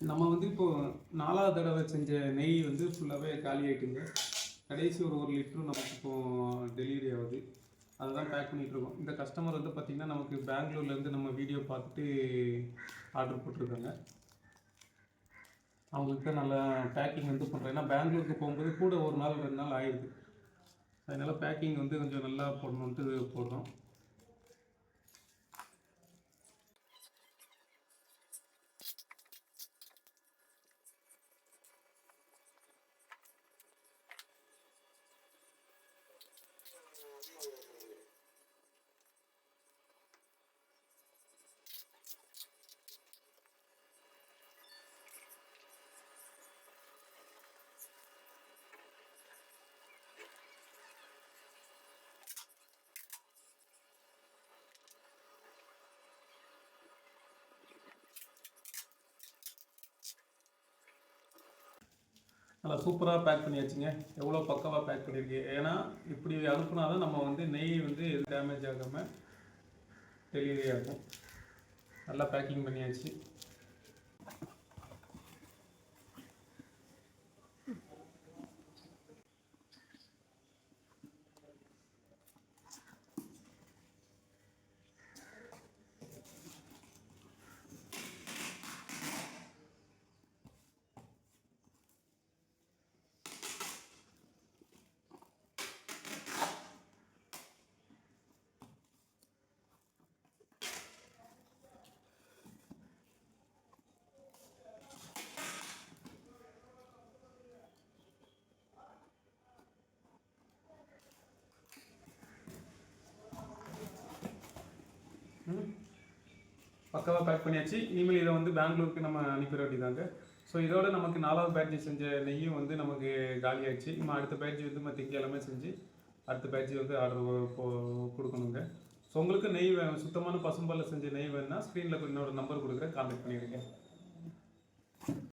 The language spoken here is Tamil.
நம்ம வந்து இப்போது 4வது தடவை செஞ்ச நெய் வந்து ஃபுல்லாகவே காலி ஆகிட்டுங்க. கடைசி ஒரு 1 லிட்டரு நமக்கு இப்போது டெலிவரி ஆகுது. அதுதான் பேக் பண்ணிகிட்ருக்கோம். இந்த கஸ்டமர் வந்து பார்த்திங்கன்னா நமக்கு பெங்களூர்லேருந்து நம்ம வீடியோ பார்த்துட்டு ஆர்டர் போட்டிருக்காங்க. அவங்களுக்கு தான் நல்லா பேக்கிங் வந்து பண்ணுறேன். ஏன்னா பெங்களூருக்கு போகும்போது கூட 1 நாள் 2 நாள் ஆயிடுது. அதனால் பேக்கிங் வந்து கொஞ்சம் நல்லா போடணுன்ட்டு போடுறோம். நல்லா சூப்பராக பேக் பண்ணியாச்சுங்க. எவ்வளோ பக்காவாக பேக் பண்ணியிருக்கு. ஏன்னா இப்படி அனுப்புனா தான் நம்ம வந்து நெய் வந்து எதுவும் டேமேஜ் ஆகாமல் டெலிவரி ஆகும். நல்லா பேக்கிங் பண்ணியாச்சு. பக்காவாக பேக் பண்ணியாச்சு. இனிமேல் இதை வந்து பெங்களூருக்கு நம்ம அனுப்பிட வேண்டியதாங்க. ஸோ இதோட நமக்கு 4வது பேட்ச் செஞ்ச நெய்யும் வந்து நமக்கு காலி ஆயிடுச்சு. நம்ம அடுத்த பேட்ச் வந்து நம்ம திங்கக்கிழமை செஞ்சு அடுத்த பேட்ச் வந்து ஆர்டர் கொடுக்கணுங்க. ஸோ உங்களுக்கு நெய் சுத்தமான பசும்பாலில் செஞ்ச நெய் வேணுன்னா ஸ்க்ரீனில் என்னோட நம்பர் கொடுக்குறேன், கான்டாக்ட் பண்ணிடுங்க.